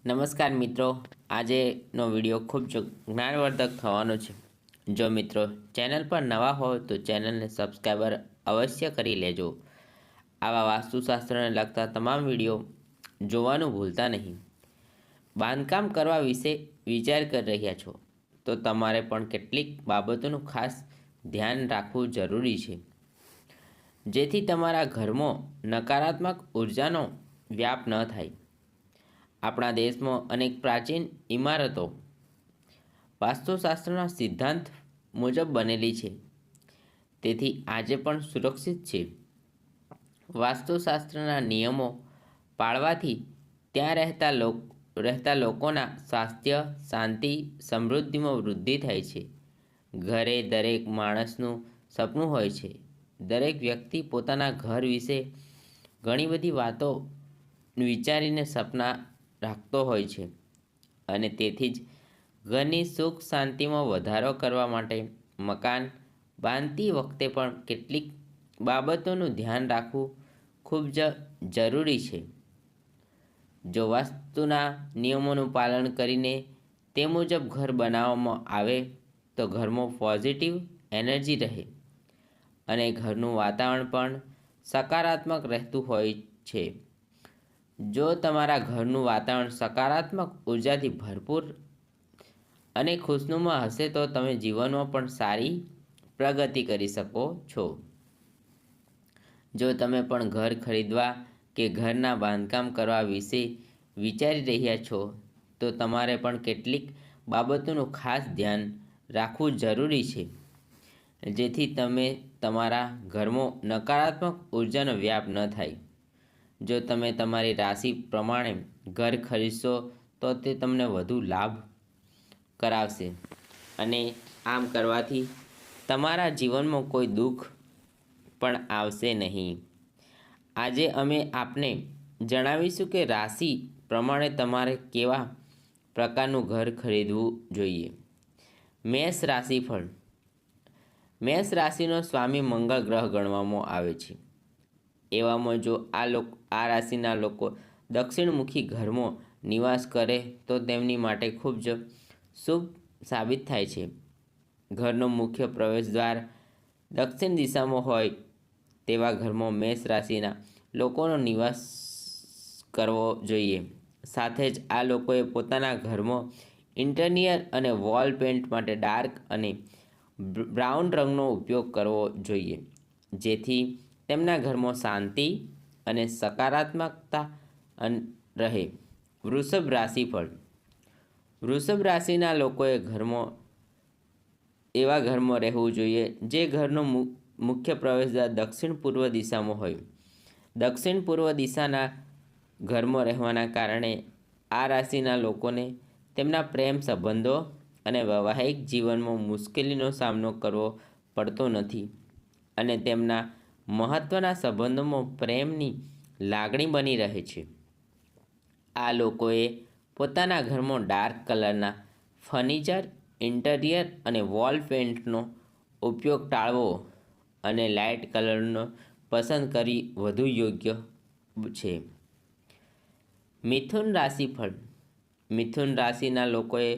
નમસ્કાર મિત્રો, આજેનો વિડીયો ખૂબ જ જ્ઞાનવર્ધક થવાનો છે. જો મિત્રો ચેનલ પર નવા હોય તો ચેનલને સબસ્ક્રાઈબર અવશ્ય કરી લેજો. આવા વાસ્તુશાસ્ત્રને લગતા તમામ વિડીયો જોવાનું ભૂલતા નહીં. બાંધકામ કરવા વિશે વિચાર કરી રહ્યા છો તો તમારે પણ કેટલીક બાબતોનું ખાસ ધ્યાન રાખવું જરૂરી છે, જેથી તમારા ઘરમાં નકારાત્મક ઉર્જાનો વ્યાપ ન થાય. આપણા દેશમાં અનેક પ્રાચીન ઇમારતો વાસ્તુશાસ્ત્રના સિદ્ધાંત મુજબ બનેલી છે, તેથી આજે પણ સુરક્ષિત છે. વાસ્તુશાસ્ત્રના નિયમો પાળવાથી ત્યાં રહેતા લોકોના સ્વાસ્થ્ય, શાંતિ, સમૃદ્ધિમાં વૃદ્ધિ થાય છે. ઘરે દરેક માણસનું સપનું હોય છે. દરેક વ્યક્તિ પોતાના ઘર વિશે ઘણી બધી વાતો વિચારીને સપના રાખતો હોય છે, અને તેથી જ ઘરની સુખ શાંતિમાં વધારો કરવા માટે મકાન બાંધતી વખતે પણ કેટલીક બાબતોનું ધ્યાન રાખવું ખૂબ જ જરૂરી છે. જો વાસ્તુના નિયમોનું પાલન કરીને તે મુજબ ઘર બનાવવામાં આવે તો ઘરમાં પોઝિટિવ એનર્જી રહે અને ઘરનું વાતાવરણ પણ સકારાત્મક રહેતું હોય છે. જો તમારા ઘરનું વાતાવરણ સકારાત્મક ઉર્જાથી ભરપૂર અને ખુશનુમા હશે તો તમે જીવનમાં પણ સારી પ્રગતિ કરી શકો છો. જો તમે પણ ઘર ખરીદવા કે ઘરના બાંધકામ કરવા વિશે વિચારી રહ્યા છો તો તમારે પણ કેટલીક બાબતોનું ખાસ ધ્યાન રાખવું જરૂરી છે, જેથી તમારા ઘરમાં નકારાત્મક ઉર્જાનો વ્યાપ ન થાય. જો તમે તમારી રાશિ પ્રમાણે ઘર ખરીદશો તો તે તમને વધુ લાભ કરાવશે, અને આમ કરવાથી તમારા જીવનમાં કોઈ દુઃખ પણ આવશે નહીં. આજે અમે આપને જણાવીશું કે રાશિ પ્રમાણે તમારે કેવા પ્રકારનું ઘર ખરીદવું જોઈએ. મેષ રાશિફળ. મેષ રાશિનો સ્વામી મંગળ ગ્રહ ગણવામાં આવે છે. એવામાં જો આ રાશિના લોકો દક્ષિણમુખી ઘરમાં નિવાસ કરે તો તેમની માટે ખૂબ જ શુભ સાબિત થાય છે. ઘરનો મુખ્ય પ્રવેશદ્વાર દક્ષિણ દિશામાં હોય તેવા ઘરમાં મેષ રાશિના લોકોનો નિવાસ કરવો જોઈએ. સાથે જ આ લોકોએ પોતાના ઘરમાં ઇન્ટિરિયર અને વોલ પેઇન્ટ માટે ડાર્ક અને બ્રાઉન રંગનો ઉપયોગ કરવો જોઈએ, જેથી તેમના ઘરમાં શાંતિ અને સકારાત્મકતા રહે. વૃષભ રાશિફળ. વૃષભ રાશિના લોકોએ એવા ઘરમાં રહેવું જોઈએ જે ઘરનો મુખ્ય પ્રવેશદ્વાર દક્ષિણ પૂર્વ દિશામાં હોય. દક્ષિણ પૂર્વ દિશાના ઘરમાં રહેવાના કારણે આ રાશિના લોકોને તેમના પ્રેમ સંબંધો અને વૈવાહિક જીવનમાં મુશ્કેલીનો સામનો કરવો પડતો નથી, અને તેમના મહત્ત્વના સંબંધોમાં પ્રેમની લાગણી બની રહે છે. આ લોકોએ પોતાના ઘરમાં ડાર્ક કલરના ફર્નિચર, ઇન્ટિરિયર અને વોલ પેઇન્ટનો ઉપયોગ ટાળવો અને લાઇટ કલરનો પસંદ કરી વધુ યોગ્ય છે. મિથુન રાશિફળ. મિથુન રાશિના લોકોએ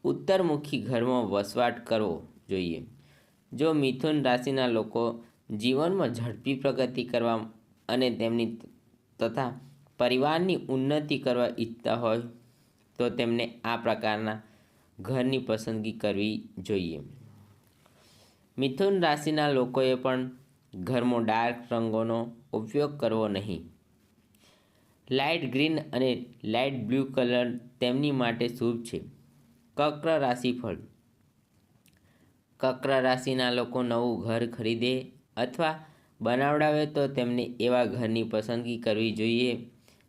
ઉત્તરમુખી ઘરમાં વસવાટ કરવો જોઈએ. જો મિથુન રાશિના લોકો જીવનમાં ઝડપી પ્રગતિ કરવા અને તેમની તથા પરિવારની ઉન્નતિ કરવા ઈચ્છતા હોય તો તેમને આ પ્રકારના ઘરની પસંદગી કરવી જોઈએ. મિથુન રાશિના લોકોએ પણ ઘરમાં ડાર્ક રંગોનો ઉપયોગ કરવો નહીં. લાઇટ ગ્રીન અને લાઇટ બ્લુ કલર તેમની માટે શુભ છે. કર્ક રાશિફળ. કર્ક રાશિના લોકો નવું ઘર ખરીદે અથવા બનાવડાવે તો તેમને એવા ઘરની પસંદગી કરવી જોઈએ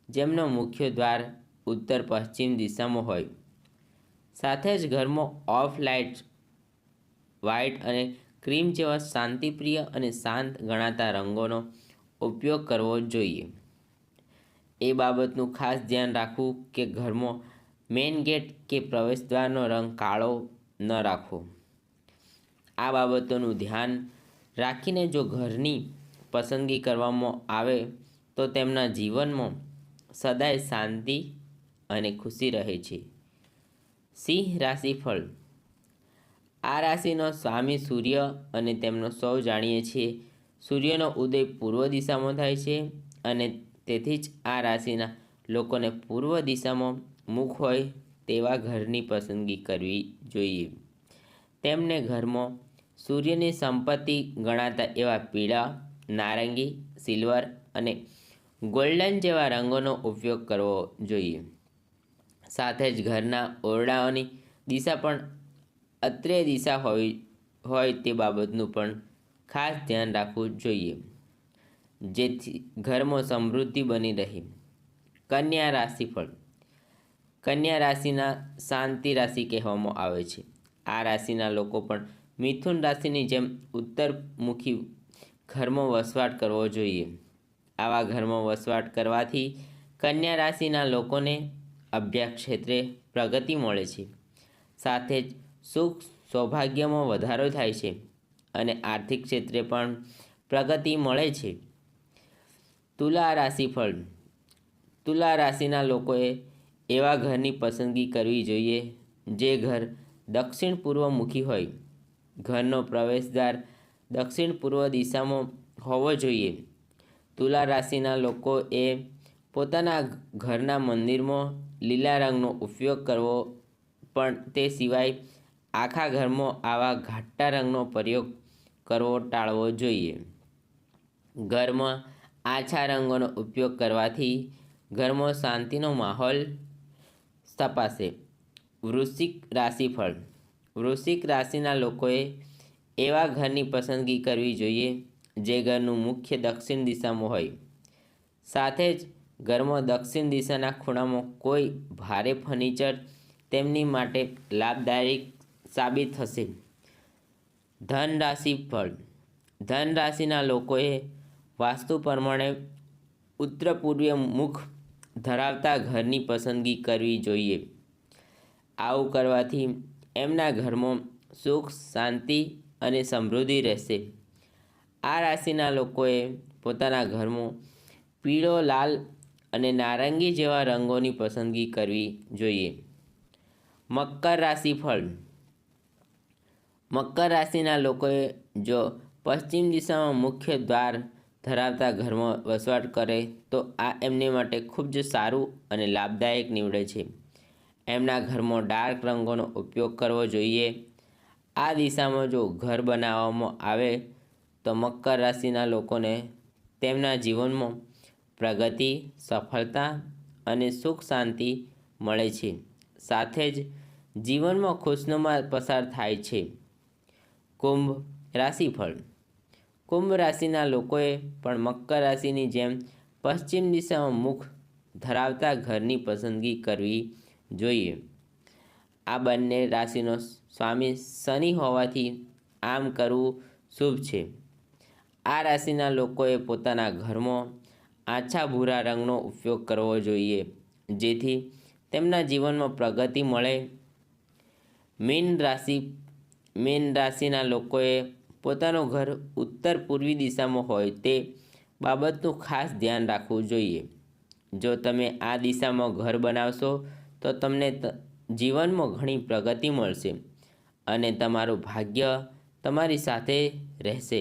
જેમનો મુખ્ય દ્વાર ઉત્તર પશ્ચિમ દિશામાં હોય. સાથે જ ઘરમાં ઓફ વ્હાઇટ અને ક્રીમ જેવા શાંતિપ્રિય અને શાંત ગણાતા રંગોનો ઉપયોગ કરવો જોઈએ. એ બાબતનું ખાસ ધ્યાન રાખવું કે ઘરમાં મેઇન ગેટ કે પ્રવેશદ્વારનો રંગ કાળો ન રાખવો. આ બાબતોનું ધ્યાન રાખીને જો ઘરની પસંદગી કરવામાં આવે તો તેમના જીવનમાં સદાય શાંતિ અને ખુશી રહે છે. સિંહ રાશિફળ. આ રાશિનો સ્વામી સૂર્ય અને તેમનો સૌ જાણીએ છીએ સૂર્યનો ઉદય પૂર્વ દિશામાં થાય છે અને તેથી જ આ રાશિના લોકોને પૂર્વ દિશામાં મુખ હોય તેવા ઘરની પસંદગી કરવી જોઈએ. તેમને ઘરમાં સૂર્યની સંપત્તિ ગણાતા એવા પીળા, નારંગી, સિલ્વર અને ગોલ્ડન જેવા રંગોનો ઉપયોગ કરવો જોઈએ. સાથે જ ઘરના ઓરડાઓની દિશા પણ અત્રેય દિશા હોય તે બાબતનું પણ ખાસ ધ્યાન રાખવું જોઈએ, જેથી ઘરમાં સમૃદ્ધિ બની રહે. કન્યા રાશિફળ. કન્યા રાશિના શાંતિ રાશિ કહેવામાં આવે છે. આ રાશિના લોકો પણ મિથુન રાશિની જેમ ઉત્તરમુખી ઘરમાં વસવાટ કરવો જોઈએ. આવા ઘરમાં વસવાટ કરવાથી કન્યા રાશિના લોકોને અભ્યાસ ક્ષેત્રે પ્રગતિ મળે છે. સાથે જ સુખ સૌભાગ્યમાં વધારો થાય છે અને આર્થિક ક્ષેત્રે પણ પ્રગતિ મળે છે. તુલા રાશિફળ. તુલા રાશિના લોકોએ એવા ઘરની પસંદગી કરવી જોઈએ જે ઘર દક્ષિણ પૂર્વ મુખી હોય. ઘરનો પ્રવેશદ્વાર દક્ષિણ પૂર્વ દિશામાં હોવો જોઈએ. તુલા રાશિના લોકોએ પોતાના ઘરના મંદિરમાં લીલા રંગનો ઉપયોગ કરવો, પણ તે સિવાય આખા ઘરમાં આવા ઘાટા રંગનો પ્રયોગ કરવો ટાળવો જોઈએ. ઘરમાં આછા રંગોનો ઉપયોગ કરવાથી ઘરમાં શાંતિનો માહોલ સ્થપાશે. વૃશ્ચિક રાશિફળ. વૃશ્ચિક રાશિના લોકોએ એવા ઘરની પસંદગી કરવી જોઈએ જે ઘરનું મુખ્ય દક્ષિણ દિશામાં હોય. સાથે જ ઘરમાં દક્ષિણ દિશાના ખૂણામાં કોઈ ભારે ફર્નિચર તેમની માટે લાભદાયક સાબિત થશે. ધન રાશિફળ. ધન રાશિના લોકોએ વાસ્તુ પ્રમાણે ઉત્તર પૂર્વીય મુખ ધરાવતા ઘરની પસંદગી કરવી જોઈએ. આવું કરવાથી એમના ઘરમાં સુખ, શાંતિ અને સમૃદ્ધિ રહેશે. આ રાશિના લોકોએ પોતાના ઘરમાં પીળો, લાલ અને નારંગી જેવા રંગોની પસંદગી કરવી જોઈએ. મકર રાશિફળ. મકર રાશિના લોકોએ જો પશ્ચિમ દિશામાં મુખ્ય દ્વાર ધરાવતા ઘરમાં વસવાટ કરે તો આ એમને માટે ખૂબ જ સારું અને લાભદાયક નીવડે છે. એમના ઘરમાં ડાર્ક રંગોનો ઉપયોગ કરવો જોઈએ. આ દિશામાં જો ઘર બનાવવામાં આવે તો મકર રાશિના લોકોને તેમના જીવનમાં પ્રગતિ, સફળતા અને સુખ શાંતિ મળે છે. સાથે જ જીવનમાં ખુશનુમા પસાર થાય છે. કુંભ રાશિફળ. કુંભ રાશિના લોકોએ પણ મકર રાશિની જેમ પશ્ચિમ દિશામાં મુખ ધરાવતા ઘરની પસંદગી કરવી જોઈએ. આ બંને રાશિનો સ્વામી શનિ હોવાથી આમ કરવું શુભ છે. આ રાશિના લોકોએ પોતાના ઘરમાં આછા ભૂરા રંગનો ઉપયોગ કરવો જોઈએ, જેથી તેમના જીવનમાં પ્રગતિ મળે. મીન રાશિના લોકોએ પોતાનું ઘર ઉત્તર પૂર્વી દિશામાં હોય તે બાબતનું ખાસ ધ્યાન રાખવું જોઈએ. જો તમે આ દિશામાં ઘર બનાવશો તો તમને જીવનમાં ઘણી પ્રગતિ મળશે અને તમારું ભાગ્ય તમારી સાથે રહેશે.